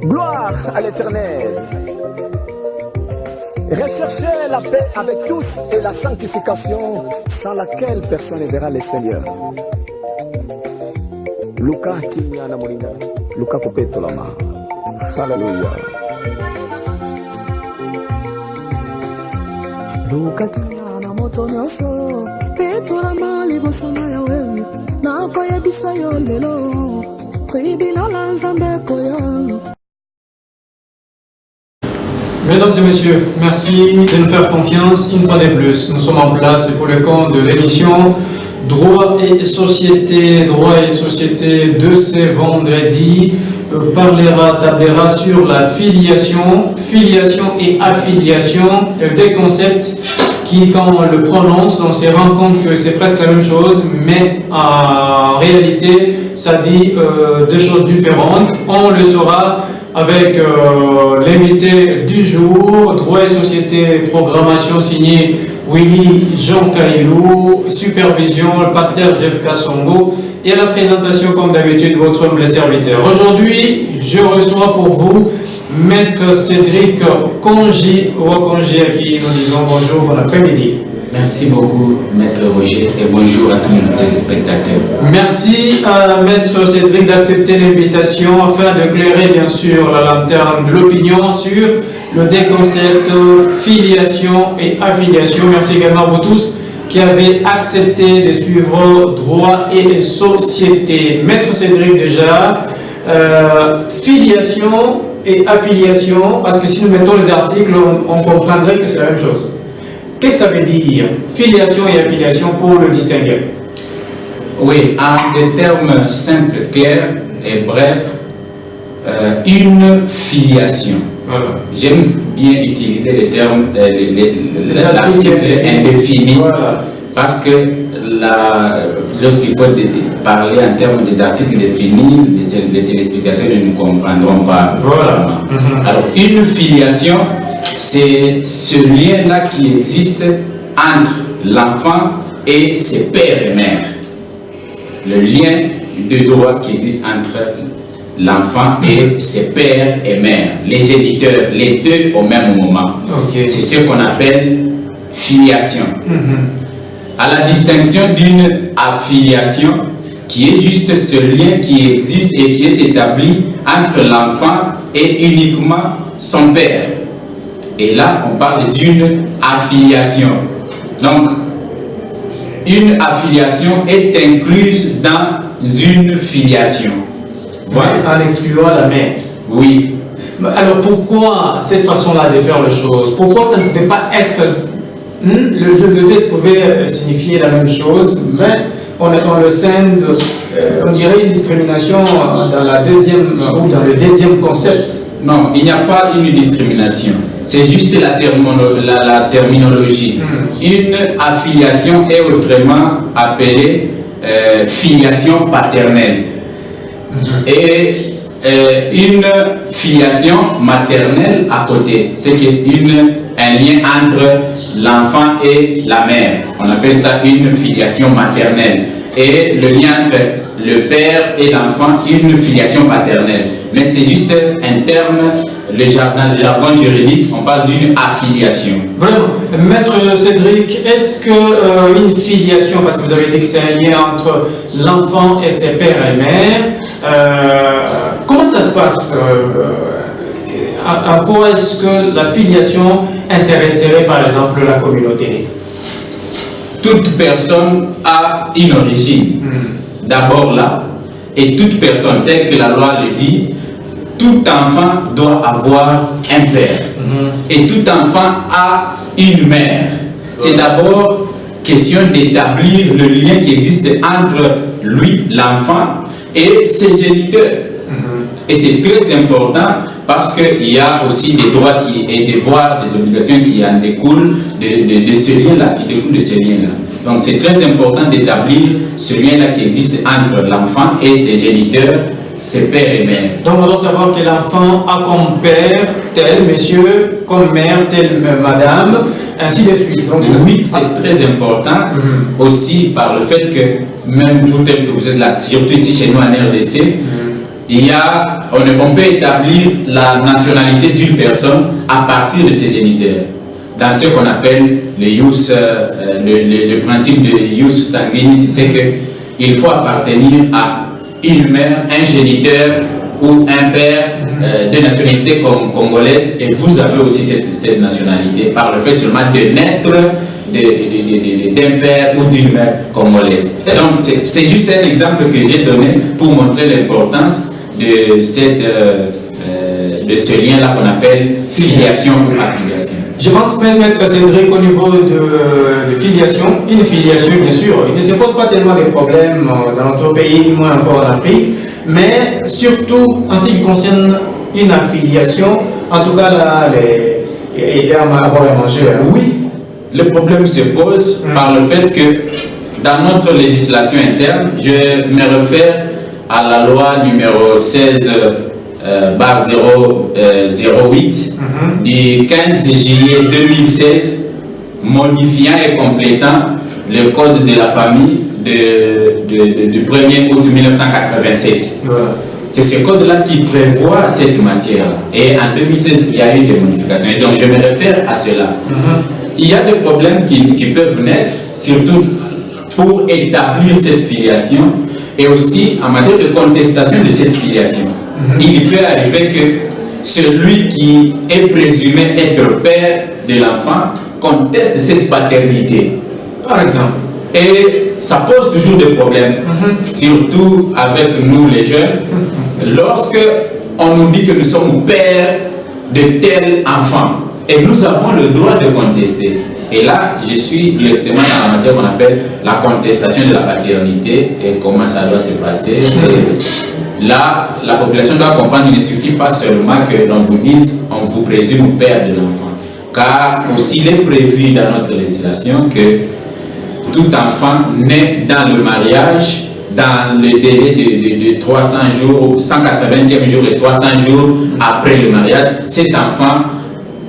Gloire à l'Éternel. Recherchez la paix avec tous et la sanctification sans laquelle personne ne verra le Seigneur. Luka Kinyana Moringa, Luka Kupeto Lama. Alléluia. Luka Kinyana Motonyoso, Peto Lama Libosona Yawe, Nakoya Bisayo Lelo, Kribina Lanzambe Koya. Mesdames et messieurs, merci de nous faire confiance une fois de plus. Nous sommes en place pour le compte de l'émission Droit et Société. Droit et Société de ce vendredi tablera sur la filiation et affiliation, des concepts qui, quand on le prononce, on se rend compte que c'est presque la même chose, mais en réalité, ça dit deux choses différentes. On le saura avec l'invité du jour, Droit et Société, programmation signée Willy Jean Kailou, supervision, le pasteur Jeff Kassongo, et à la présentation, comme d'habitude, votre humble serviteur. Aujourd'hui, je reçois pour vous Maître Cédric Konji, à qui nous disons bonjour, bon après-midi. Merci beaucoup, Maître Roger, et bonjour à tous nos téléspectateurs. Merci à Maître Cédric d'accepter l'invitation afin d'éclairer bien sûr la lanterne de l'opinion sur le déconcept filiation et affiliation. Merci également à vous tous qui avez accepté de suivre Droit et Société. Maître Cédric déjà, filiation et affiliation, parce que si nous mettons les articles, on comprendrait que c'est la même chose. Qu'est-ce que ça veut dire, filiation et affiliation, pour le distinguer? Oui, en des termes simples, clairs et brefs, une filiation. Voilà. J'aime bien utiliser les termes, l'article indéfini, voilà. Parce que lorsqu'il faut parler en termes des articles définis, les téléspectateurs ne nous comprendront pas. Voilà. Alors, une filiation, c'est ce lien-là qui existe entre l'enfant et ses pères et mères. Le lien de droit qui existe entre l'enfant et ses pères et mères, les géniteurs, les deux au même moment. Okay. C'est ce qu'on appelle filiation. À la distinction d'une affiliation, qui est juste ce lien qui existe et qui est établi entre l'enfant et uniquement son père. Et là, on parle d'une affiliation. Donc, une affiliation est incluse dans une filiation. Voilà. En excluant la mère. Oui. Alors, pourquoi cette façon-là de faire les choses? Pourquoi ça ne pouvait pas être... Le deux pouvait signifier la même chose, mais on le scinde, on dirait une discrimination dans la deuxième ou dans le deuxième concept. Non, il n'y a pas une discrimination. C'est juste la terminologie. Une affiliation est autrement appelée filiation paternelle. Et une filiation maternelle à côté, c'est un lien entre l'enfant et la mère. On appelle ça une filiation maternelle. Et le lien entre le père et l'enfant, une filiation paternelle. Mais c'est juste un terme, dans le jargon juridique, on parle d'une affiliation. Vraiment. Maître Cédric, est-ce qu'une filiation, parce que vous avez dit que c'est un lien entre l'enfant et ses pères et mères, comment ça se passe? En quoi est-ce que la filiation intéresserait par exemple la communauté? Toute personne a une origine, d'abord là, et toute personne, telle que la loi le dit, tout enfant doit avoir un père, et tout enfant a une mère. C'est d'abord question d'établir le lien qui existe entre lui, l'enfant, et ses géniteurs. Et c'est très important parce qu'il y a aussi des droits et des devoirs, des obligations qui en découlent de ce lien-là, qui découlent de ce lien-là. Donc c'est très important d'établir ce lien-là qui existe entre l'enfant et ses géniteurs, ses pères et mères. Donc on doit savoir que l'enfant a comme père tel monsieur, comme mère telle madame, ainsi de suite. Donc, oui, c'est très important aussi par le fait que même vous tel que vous êtes là, surtout ici chez nous en RDC, on peut établir la nationalité d'une personne à partir de ses géniteurs. Dans ce qu'on appelle le principe de ius sanguinis, c'est qu'il faut appartenir à une mère, un géniteur ou un père de nationalité congolaise, et vous avez aussi cette nationalité par le fait seulement de naître d'un père ou d'une mère congolaise. Donc c'est juste un exemple que j'ai donné pour montrer l'importance de ce lien-là qu'on appelle filiation ou affiliation. Je pense, Maître Cédric, au niveau de filiation, une filiation, bien sûr, il ne se pose pas tellement de problèmes dans notre pays, du moins encore en Afrique, mais surtout en ce qui concerne une affiliation, en tout cas là, avoir à manger. Oui, le problème se pose par le fait que dans notre législation interne, je me réfère à la loi numéro 16 008 du 15 juillet 2016, modifiant et complétant le code de la famille du 1er août 1987. C'est ce code-là qui prévoit cette matière. Et en 2016, il y a eu des modifications. Et donc, je me réfère à cela. Il y a des problèmes qui peuvent naître, surtout pour établir cette filiation et aussi en matière de contestation de cette filiation. Il peut arriver que celui qui est présumé être père de l'enfant conteste cette paternité, par exemple. Et ça pose toujours des problèmes, surtout avec nous les jeunes, lorsque on nous dit que nous sommes pères de tel enfant. Et nous avons le droit de contester. Et là, je suis directement dans la matière qu'on appelle la contestation de la paternité et comment ça doit se passer. Et là, la population doit comprendre qu'il ne suffit pas seulement que l'on vous dise on vous présume père de l'enfant. Car aussi, il est prévu dans notre législation que tout enfant né dans le mariage, dans le délai de 300 jours, 180e jour et 300 jours après le mariage, cet enfant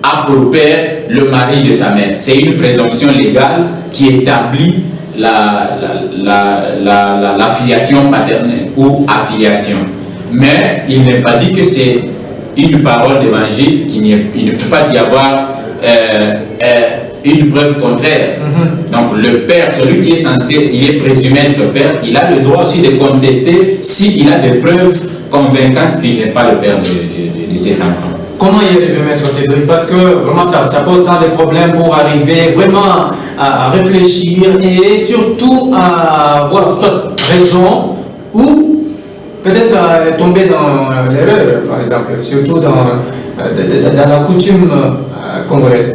a pour père le mari de sa mère. C'est une présomption légale qui établit la filiation paternelle ou affiliation. Mais il n'est pas dit que c'est une parole d'évangile, il ne peut pas y avoir une preuve contraire. Donc le père, celui qui est censé, il est présumé être père, il a le droit aussi de contester s'il a des preuves convaincantes qu'il n'est pas le père de cet enfant. Comment y arriver, Maître Cédric? Parce que vraiment ça pose tant de problèmes pour arriver vraiment à réfléchir et surtout à avoir soit raison ou peut-être tomber dans l'erreur, par exemple, surtout dans la coutume congolaise.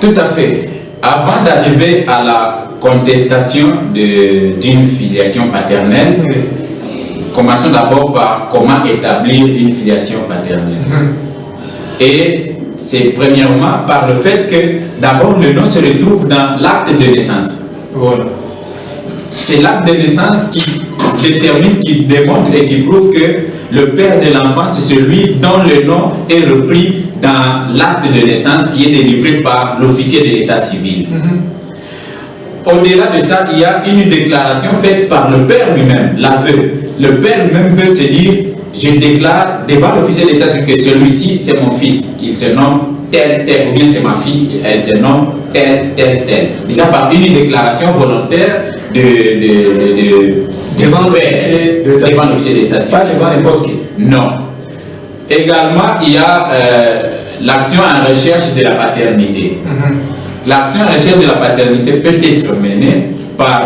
Tout à fait. Avant d'arriver à la contestation d'une filiation paternelle, commençons d'abord par comment établir une filiation paternelle. Et c'est premièrement par le fait que d'abord le nom se retrouve dans l'acte de naissance. C'est l'acte de naissance qui détermine, qui démontre et qui prouve que le père de l'enfant, c'est celui dont le nom est repris dans l'acte de naissance qui est délivré par l'officier de l'état civil. Au-delà de ça, il y a une déclaration faite par le père lui-même, l'aveu. Le père lui-même peut se dire, je déclare devant l'officier de l'état civil que celui-ci c'est mon fils, il se nomme tel, tel, ou bien c'est ma fille, elle se nomme tel, tel, tel. Déjà par une déclaration volontaire devant l'officier de l'état civil. Pas devant n'importe qui. Non. Également, il y a l'action en recherche de la paternité. L'action en recherche de la paternité peut être menée par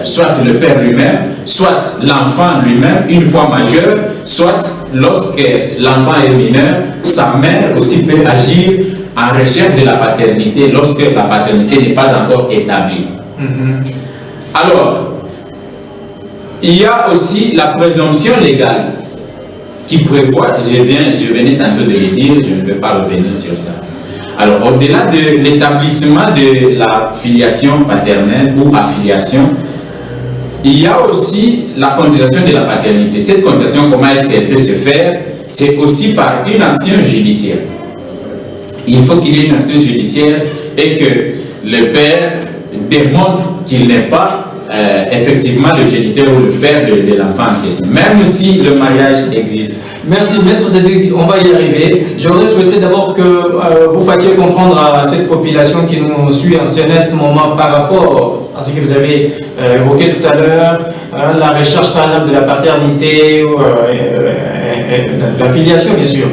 soit le père lui-même, soit l'enfant lui-même, une fois majeur, soit lorsque l'enfant est mineur, sa mère aussi peut agir en recherche de la paternité lorsque la paternité n'est pas encore établie. Alors, il y a aussi la présomption légale qui prévoit, je venais tantôt de le dire, je ne vais pas revenir sur ça. Alors, au-delà de l'établissement de la filiation paternelle ou affiliation, il y a aussi la contestation de la paternité. Cette contestation, comment est-ce qu'elle peut se faire? C'est aussi par une action judiciaire. Il faut qu'il y ait une action judiciaire et que le père démontre qu'il n'est pas effectivement le géniteur ou le père de l'enfant en question, même si le mariage existe. Merci, Maître Cédric, on va y arriver. J'aurais souhaité d'abord que vous fassiez comprendre à cette population qui nous suit en ce net moment par rapport à ce que vous avez évoqué tout à l'heure, la recherche par exemple de la paternité, de la filiation bien sûr.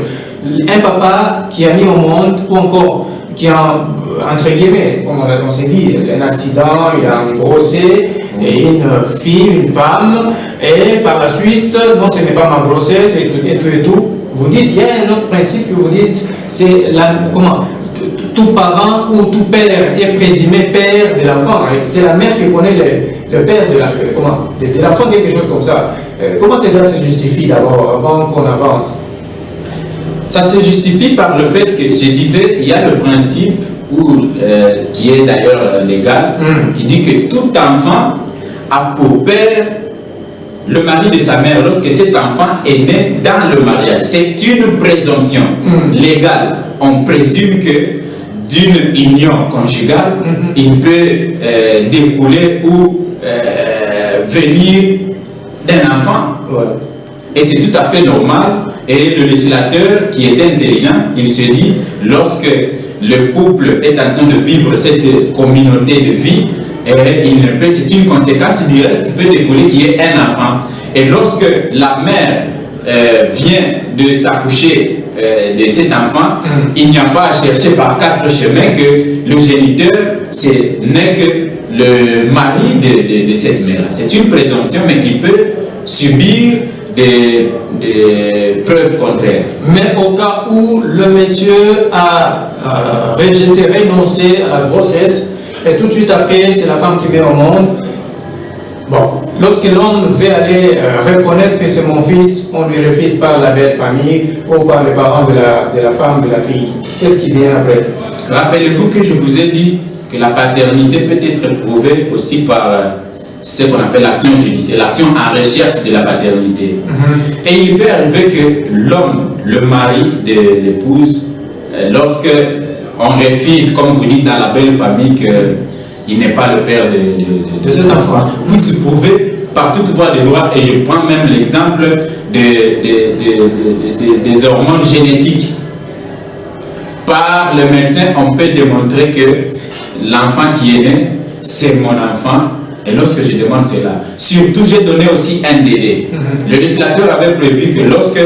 Un papa qui a mis au monde, ou encore qui a, entre guillemets, comme on s'est dit, un accident, il a grossé, et une fille, une femme, et par la suite, non, ce n'est pas ma grossesse, et tout. Vous dites, il y a un autre principe que vous dites, c'est tout parent ou tout père est présumé père de l'enfant. C'est la mère qui connaît le père de l'enfant, quelque chose comme ça. Comment cela se justifie d'abord, avant qu'on avance? Ça se justifie par le fait que, je disais, il y a le principe, qui est d'ailleurs légal, qui dit que tout enfant a pour père le mari de sa mère lorsque cet enfant est né dans le mariage. C'est une présomption légale. On présume que d'une union conjugale, il peut découler ou venir d'un enfant. Et c'est tout à fait normal. Et le législateur qui est intelligent, il se dit, lorsque le couple est en train de vivre cette communauté de vie, c'est une conséquence directe qui peut découler qu'il y ait un enfant. Et lorsque la mère vient de s'accoucher de cet enfant, il n'y a pas à chercher par 4 chemins que le géniteur n'est que le mari de cette mère. C'est une présomption, mais qui peut subir des preuves contraires. Mais au cas où le monsieur a rejeté, renoncé à la grossesse, et tout de suite après, c'est la femme qui met au monde. Bon, lorsque l'homme veut aller reconnaître que c'est mon fils, on lui refuse par la belle famille ou par les parents de la femme, de la fille. Qu'est-ce qui vient après? Rappelez-vous que je vous ai dit que la paternité peut être prouvée aussi par ce qu'on appelle l'action judiciaire, l'action en recherche de la paternité. Et il peut arriver que l'homme, le mari de l'épouse, lorsque on refuse, comme vous dites dans la belle famille, qu'il n'est pas le père de cet enfant, puisse prouver par toute voie de droit, et je prends même l'exemple des hormones génétiques. Par le médecin, on peut démontrer que l'enfant qui est né, c'est mon enfant. Et lorsque je demande cela, surtout j'ai donné aussi un délai. Le législateur avait prévu que lorsque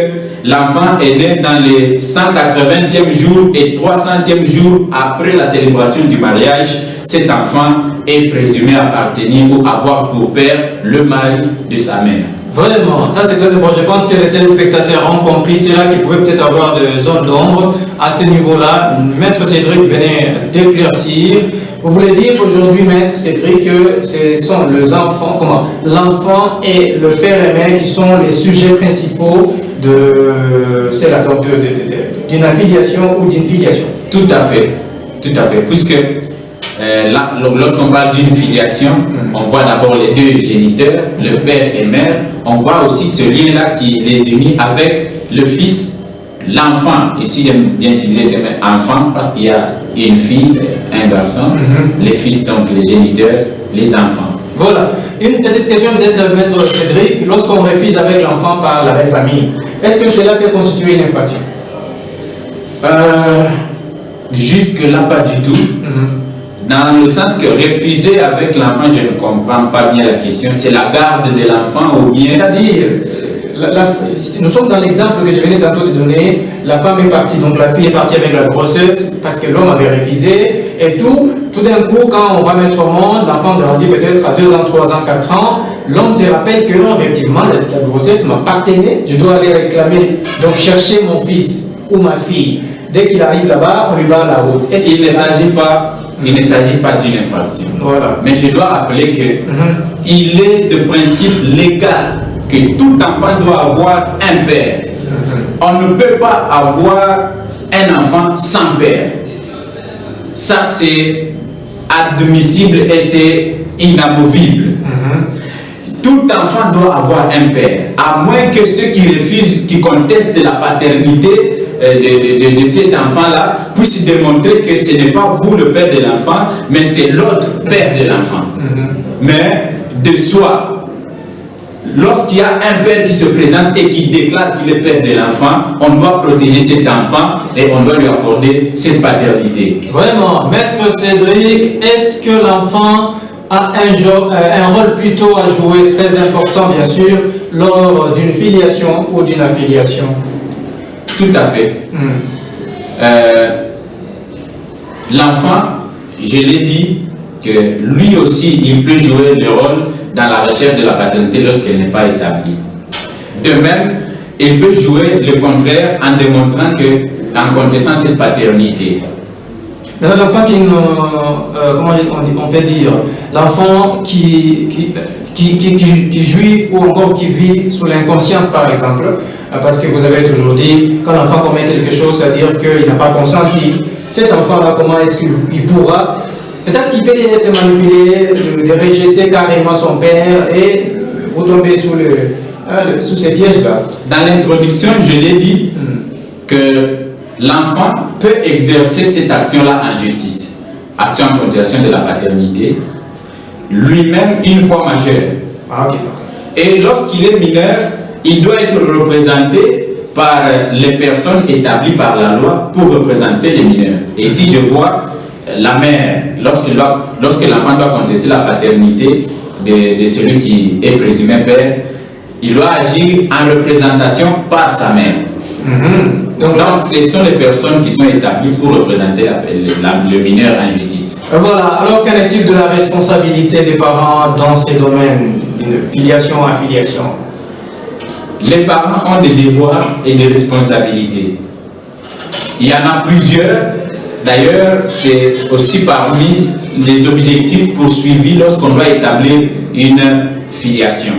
l'enfant est né dans les 180e jour et 300e jour après la célébration du mariage, cet enfant est présumé appartenir ou avoir pour père le mari de sa mère. Vraiment, ça c'est très important. Je pense que les téléspectateurs ont compris cela, qu'ils pouvaient peut-être avoir des zones d'ombre à ce niveau-là. Maître Cédric venait d'éclaircir. Vous voulez dire aujourd'hui, Maître Cédric, que ce sont les enfants, l'enfant et le père et mère qui sont les sujets principaux d'une affiliation ou d'une filiation? Tout à fait, puisque lorsqu'on parle d'une filiation, on voit d'abord les deux géniteurs, le père et mère. On voit aussi ce lien-là qui les unit avec le fils, l'enfant. Ici, j'aime bien utiliser le terme enfant parce qu'il y a une fille, un garçon, les fils, donc les géniteurs, les enfants. Voilà. Une petite question peut-être, Maître Cédric. Lorsqu'on refuse avec l'enfant par la belle famille, est-ce que cela peut constituer une infraction? Jusque-là, pas du tout. Dans le sens que refuser avec l'enfant, je ne comprends pas bien la question. C'est la garde de l'enfant ou bien... C'est-à-dire, nous sommes dans l'exemple que je venais tantôt de donner. La femme est partie, donc la fille est partie avec la grossesse parce que l'homme avait refusé. Et tout d'un coup, quand on va mettre au monde, l'enfant grandit peut-être à 2 ans, 3 ans, 4 ans. L'homme se rappelle que non, effectivement, la grossesse m'appartenait. Je dois aller réclamer, donc chercher mon fils ou ma fille. Dès qu'il arrive là-bas, on lui bat la route. Il ne s'agit pas d'une infraction. Voilà. Mais je dois rappeler que il est de principe légal que tout enfant doit avoir un père. On ne peut pas avoir un enfant sans père. Ça, c'est admissible et c'est inamovible. Tout enfant doit avoir un père, à moins que ceux qui refusent, qui contestent la paternité de cet enfant-là puissent démontrer que ce n'est pas vous le père de l'enfant, mais c'est l'autre père de l'enfant. Mais de soi. Lorsqu'il y a un père qui se présente et qui déclare qu'il est père de l'enfant, on doit protéger cet enfant et on doit lui accorder cette paternité. Vraiment, Maître Cédric, est-ce que l'enfant a un rôle plutôt à jouer, très important bien sûr, lors d'une filiation ou d'une affiliation? Tout à fait. L'enfant, je l'ai dit, que lui aussi, il peut jouer le rôle dans la recherche de la paternité lorsqu'elle n'est pas établie. De même, il peut jouer le contraire en démontrant que, en contestant cette paternité. L'enfant qui, on peut dire, l'enfant qui jouit ou encore qui vit sous l'inconscience par exemple, parce que vous avez toujours dit, quand l'enfant commet quelque chose, c'est-à-dire qu'il n'a pas consenti, cet enfant-là, comment est-ce qu'il pourra, peut-être qu'il peut être manipulé, de rejeter carrément son père et vous tomber sous ces pièges-là. Dans l'introduction, je l'ai dit que l'enfant peut exercer cette action-là en justice, action en contestation de la paternité, lui-même une fois majeur. Ah, okay. Et lorsqu'il est mineur, il doit être représenté par les personnes établies par la loi pour représenter les mineurs. Et ici, je vois la mère, lorsque l'enfant doit contester la paternité de celui qui est présumé père, il doit agir en représentation par sa mère. Donc, ce sont les personnes qui sont établies pour représenter le mineur en justice. Voilà, alors qu'en est-il de la responsabilité des parents dans ces domaines de filiation, affiliation? Les parents ont des devoirs et des responsabilités. Il y en a plusieurs. D'ailleurs, c'est aussi parmi les objectifs poursuivis lorsqu'on doit établir une filiation.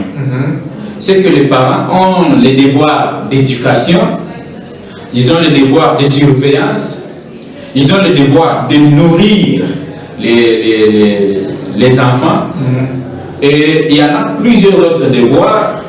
C'est que les parents ont les devoirs d'éducation, ils ont le devoir de surveillance, ils ont le devoir de nourrir les enfants, et il y en a plusieurs autres devoirs,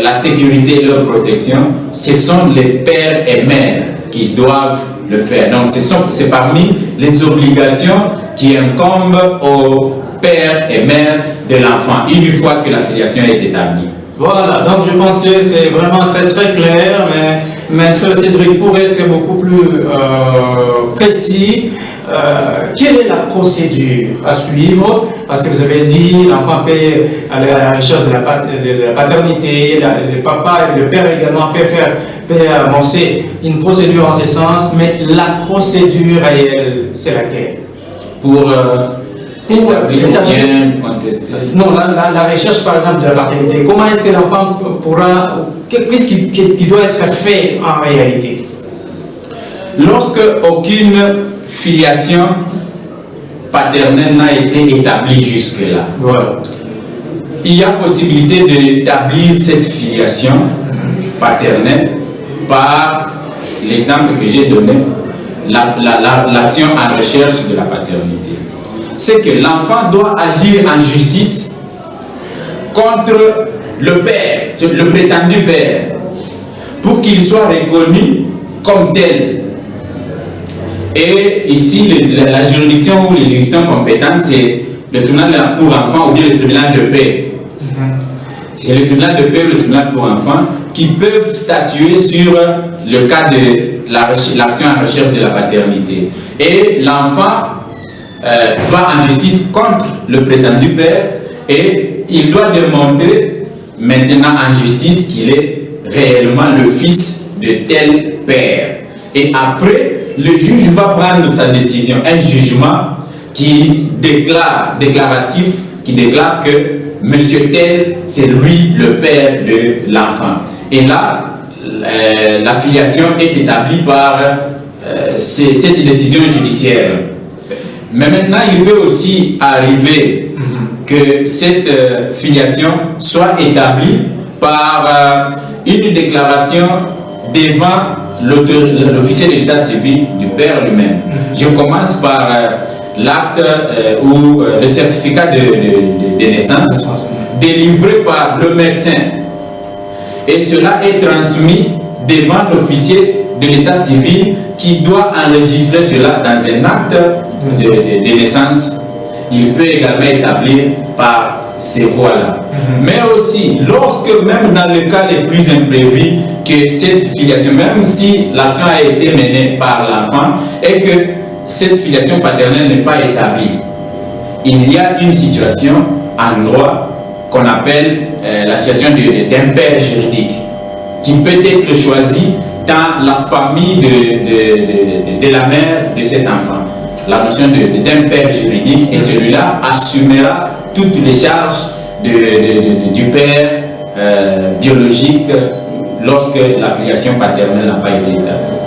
la sécurité et leur protection. Ce sont les pères et mères qui doivent le faire. Donc c'est parmi les obligations qui incombent aux pères et mères de l'enfant, une fois que la filiation est établie. Voilà, donc je pense que c'est vraiment très très clair, mais Maître Cédric pourrait être beaucoup plus précis. Quelle est la procédure à suivre? Parce que vous avez dit l'enfant peut aller à la recherche de la paternité, le papa et le père également peut avancer une procédure en ce sens, mais la procédure réelle, c'est laquelle? Pour bien contester. Non, la recherche par exemple de la paternité. Comment est-ce que l'enfant pourra, qu'est-ce qui doit être fait en réalité? Lorsque aucune filiation paternelle n'a été établie jusque-là, voilà, il y a possibilité d'établir cette filiation paternelle par l'exemple que j'ai donné, l'action en recherche de la paternité. C'est que l'enfant doit agir en justice contre le père, le prétendu père, pour qu'il soit reconnu comme tel. Et ici, la juridiction ou les juridictions compétentes, c'est le tribunal pour enfants ou bien le tribunal de paix. C'est le tribunal de paix ou le tribunal pour enfants qui peuvent statuer sur le cas de l'action en recherche de la paternité. Et l'enfant va en justice contre le prétendu père et il doit démontrer maintenant en justice qu'il est réellement le fils de tel père. Et après, le juge va prendre sa décision, un jugement qui déclaratif, qui déclare que monsieur tel, c'est lui le père de l'enfant. Et là, la filiation est établie par cette décision judiciaire. Mais maintenant, il peut aussi arriver que cette filiation soit établie par une déclaration devant l'officier de l'état civil du père lui-même. Je commence par l'acte ou le certificat de naissance délivré par le médecin. Et cela est transmis devant l'officier de l'état civil qui doit enregistrer cela dans un acte de naissance. Il peut également établir par ces voies-là. Mais aussi, lorsque même dans le cas les plus imprévus, que cette filiation, même si l'action a été menée par l'enfant et que cette filiation paternelle n'est pas établie, il y a une situation en droit qu'on appelle la situation d'un père juridique qui peut être choisi dans la famille de la mère de cet enfant. La notion d'un père juridique, et celui-là assumera toutes les charges du père biologique lorsque la filiation paternelle n'a pas été établie.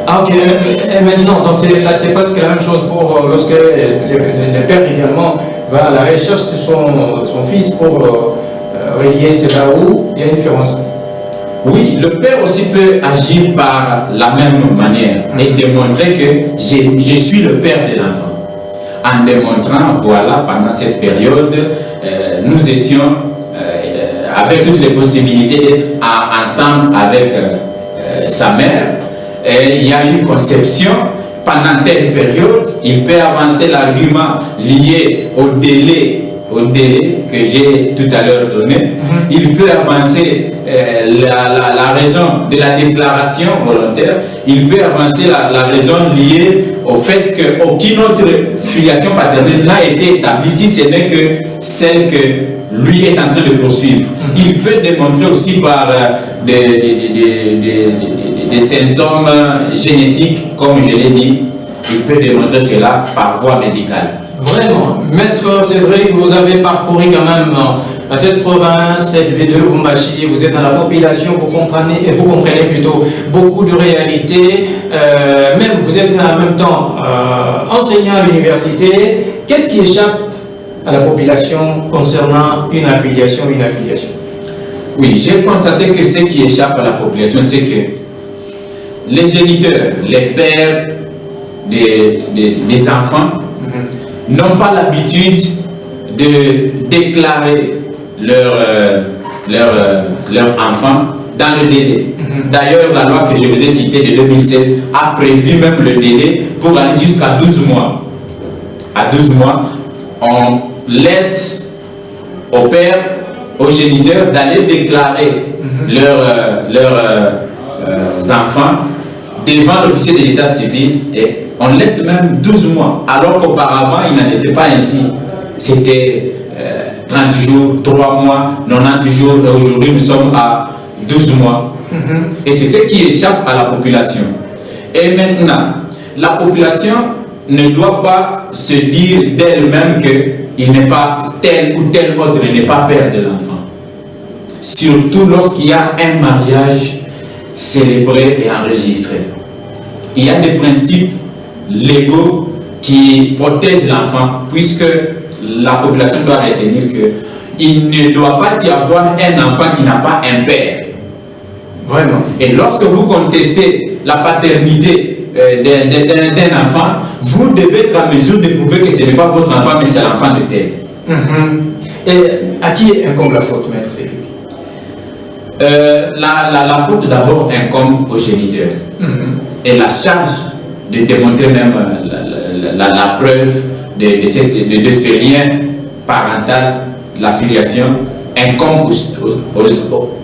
Ah, ok, et maintenant, donc ça c'est presque la même chose pour lorsque le père également va à la recherche de son fils pour relier ses barreaux. Il y a une différence. Oui, le père aussi peut agir par la même manière et démontrer que je suis le père de l'enfant. En démontrant, voilà, pendant cette période, nous étions avec toutes les possibilités d'être ensemble avec sa mère. Et il y a eu conception pendant telle période. Il peut avancer l'argument lié au délai que j'ai tout à l'heure donné. Il peut avancer la raison de la déclaration volontaire. Il peut avancer la raison liée au fait qu'aucune autre filiation paternelle n'a été établie, si ce n'est que celle que lui est en train de poursuivre. Il peut démontrer aussi par des symptômes génétiques, comme je l'ai dit. Il peut démontrer cela par voie médicale. Vraiment, Maître Cédric, vous avez parcouru quand même cette province, cette ville de Lubumbashi, vous êtes dans la population, vous comprenez plutôt beaucoup de réalités, même vous êtes en même temps enseignant à l'université. Qu'est-ce qui échappe à la population concernant une affiliation, Oui, j'ai constaté que ce qui échappe à la population, c'est que les géniteurs, les pères des enfants, n'ont pas l'habitude de déclarer leur enfant dans le délai. D'ailleurs, la loi que je vous ai citée de 2016 a prévu même le délai pour aller jusqu'à 12 mois. À 12 mois, on laisse au père, aux géniteurs d'aller déclarer leurs enfants devant l'officier de l'état civil, et on laisse même 12 mois, alors qu'auparavant il n'en était pas ainsi. C'était 30 jours, 3 mois, 90 jours, et aujourd'hui nous sommes à 12 mois. Et c'est ce qui échappe à la population. Et maintenant, la population ne doit pas se dire d'elle-même qu'il n'est pas tel ou tel autre n'est pas père de l'enfant. Surtout lorsqu'il y a un mariage célébré et enregistré. Il y a des principes légaux qui protègent l'enfant, puisque la population doit retenir qu'il ne doit pas y avoir un enfant qui n'a pas un père. Vraiment. Et lorsque vous contestez la paternité d'un enfant, vous devez être en mesure de prouver que ce n'est pas votre enfant, mais c'est l'enfant de tel. Et à qui incombe la faute, Maître Cédric? La faute d'abord incombe aux géniteurs. Et la charge de démontrer même la preuve de ce lien parental, la filiation, incombe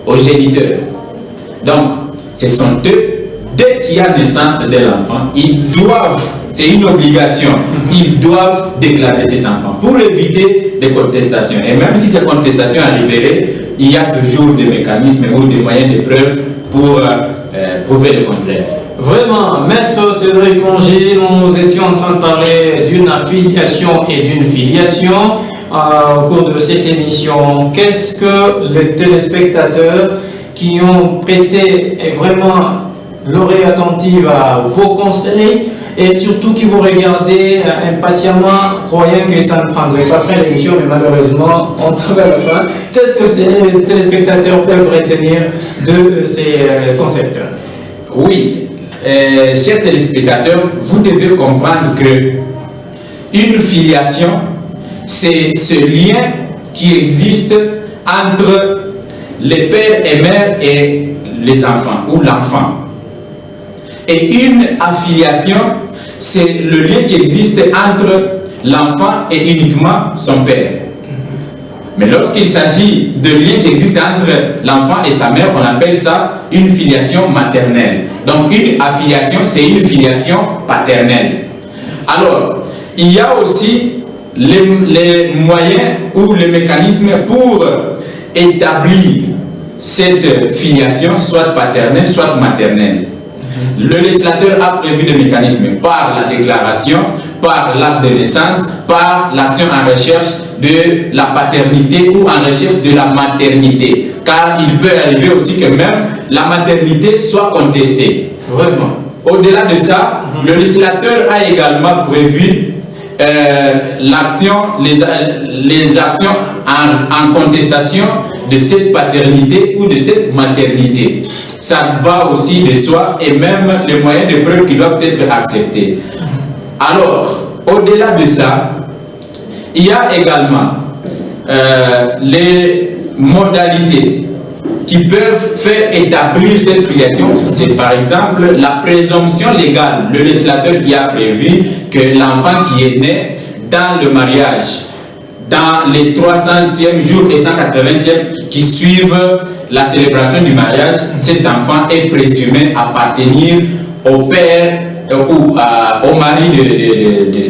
aux géniteurs. Donc, ce sont eux, dès qu'il y a naissance de l'enfant, ils doivent, c'est une obligation, ils doivent déclarer cet enfant pour éviter des contestations. Et même si ces contestations arriveraient, il y a toujours des mécanismes ou des moyens de preuve pour prouver le contraire. Vraiment, Maître Cédric Congé, nous étions en train de parler d'une affiliation et d'une filiation au cours de cette émission. Qu'est-ce que les téléspectateurs qui ont prêté vraiment l'oreille attentive à vos conseils et surtout qui vous regardez impatiemment, croyant que ça ne prendrait pas fin l'émission, mais malheureusement, on tombe à la fin. Qu'est-ce que ces téléspectateurs peuvent retenir de ces concepts? Oui, chers téléspectateurs, vous devez comprendre que une filiation, c'est ce lien qui existe entre les pères et mères et les enfants, ou l'enfant. Et une affiliation, c'est le lien qui existe entre l'enfant et uniquement son père. Mais lorsqu'il s'agit de liens qui existent entre l'enfant et sa mère, on appelle ça une filiation maternelle. Donc une affiliation, c'est une filiation paternelle. Alors, il y a aussi les moyens ou les mécanismes pour établir cette filiation, soit paternelle, soit maternelle. Le législateur a prévu des mécanismes par la déclaration, par l'acte de naissance, par l'action en recherche de la paternité ou en recherche de la maternité. Car il peut arriver aussi que même la maternité soit contestée. Vraiment. Au-delà de ça, le législateur a également prévu les actions en contestation de cette paternité ou de cette maternité. Ça va aussi de soi et même les moyens de preuve qui doivent être acceptés. Alors, au-delà de ça, il y a également les modalités qui peuvent faire établir cette filiation. C'est par exemple la présomption légale, le législateur qui a prévu que l'enfant qui est né dans le mariage, dans les 300e jours et 180e qui suivent la célébration du mariage, cet enfant est présumé appartenir au père ou au mari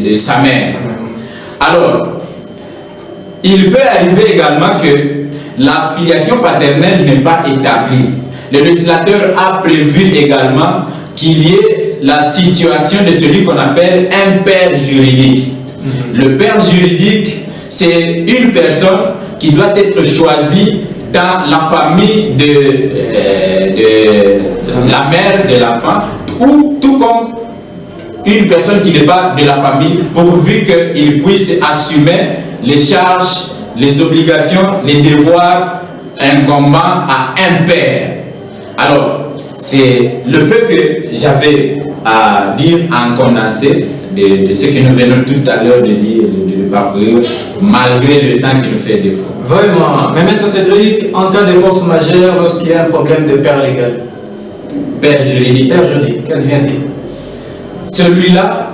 de sa mère. Alors, il peut arriver également que la filiation paternelle n'est pas établie. Le législateur a prévu également qu'il y ait la situation de celui qu'on appelle un père juridique. Le père juridique, c'est une personne qui doit être choisie dans la famille de la mère de l'enfant, ou tout comme une personne qui n'est pas de la famille, pourvu qu'il puisse assumer les charges, les obligations, les devoirs incombant à un père. Alors, c'est le peu que j'avais à dire en condensé de ce que nous venons tout à l'heure de dire, de parcourir, malgré le temps qui nous fait défaut. Vraiment. Mais Maître Cédric, en cas de force majeure, lorsqu'il y a un problème de père légal, Père juridique. père juridique, qu'advient-il? Celui-là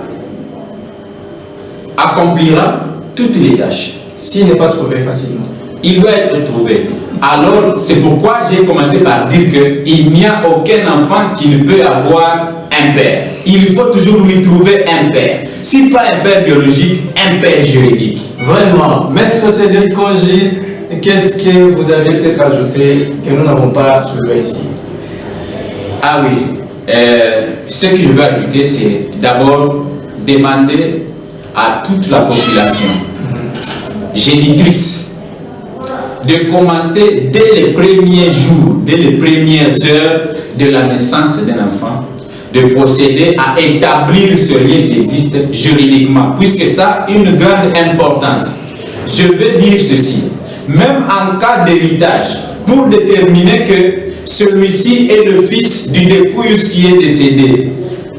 accomplira toutes les tâches. S'il n'est pas trouvé facilement. Il doit être trouvé. Alors, c'est pourquoi j'ai commencé par dire qu'il n'y a aucun enfant qui ne peut avoir un père. Il faut toujours lui trouver un père. Si pas un père biologique, un père juridique. Vraiment. Maître Cédric Congy, qu'est-ce que vous avez peut-être ajouté que nous n'avons pas soulevé ici? Ah oui. Ce que je veux ajouter, c'est d'abord demander à toute la population génitrice de commencer dès les premiers jours, dès les premières heures de la naissance d'un enfant, de procéder à établir ce lien qui existe juridiquement, puisque ça a une grande importance. Je veux dire ceci, même en cas d'héritage, pour déterminer que celui-ci est le fils du dépouillus qui est décédé,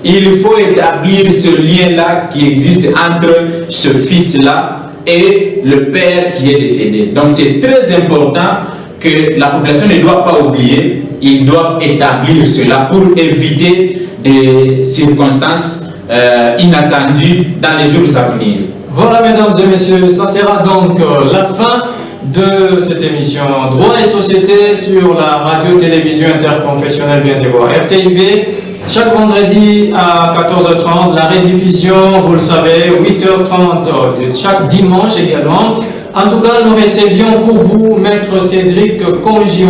il faut établir ce lien-là qui existe entre ce fils-là et le père qui est décédé. Donc c'est très important que la population ne doit pas oublier. Ils doivent établir cela pour éviter des circonstances inattendues dans les jours à venir. Voilà, mesdames et messieurs, ça sera donc la fin de cette émission Droit et Société sur la radio-télévision interconfessionnelle Viens et Voir RTIV. Chaque vendredi à 14h30, la rediffusion, vous le savez, 8h30 de chaque dimanche également. En tout cas, nous recevions pour vous Maître Cédric Congy,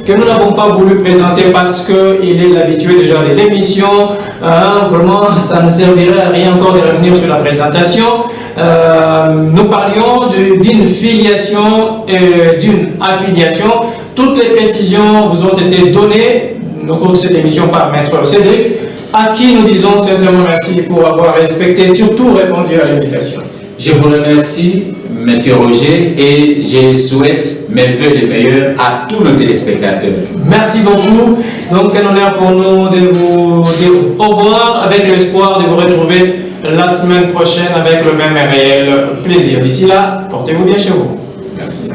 que nous n'avons pas voulu présenter parce qu'il est l'habitué déjà de l'émission. Vraiment, ça ne servirait à rien encore de revenir sur la présentation. Nous parlions d'une filiation et d'une affiliation. Toutes les précisions vous ont été données au cours de cette émission par Maître Cédric, à qui nous disons sincèrement merci pour avoir respecté et surtout répondu à l'invitation. Je vous remercie, Monsieur Roger, et je souhaite mes vœux les meilleurs à tous nos téléspectateurs. Merci beaucoup. Donc, un honneur pour nous de vous dire au revoir avec l'espoir de vous retrouver la semaine prochaine avec le même et réel plaisir. D'ici là, portez-vous bien chez vous. Merci.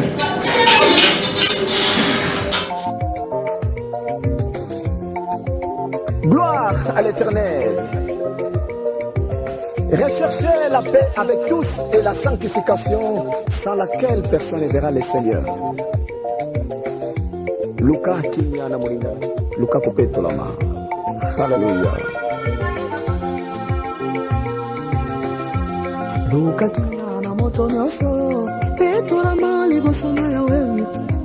Gloire à l'Éternel. Recherchez la paix avec tous et la sanctification sans laquelle personne ne verra le Seigneur. Luka Kimiana Moringa, Luka Kupeto Lama. Alléluia. Luka Kimiana Moto Nyoso.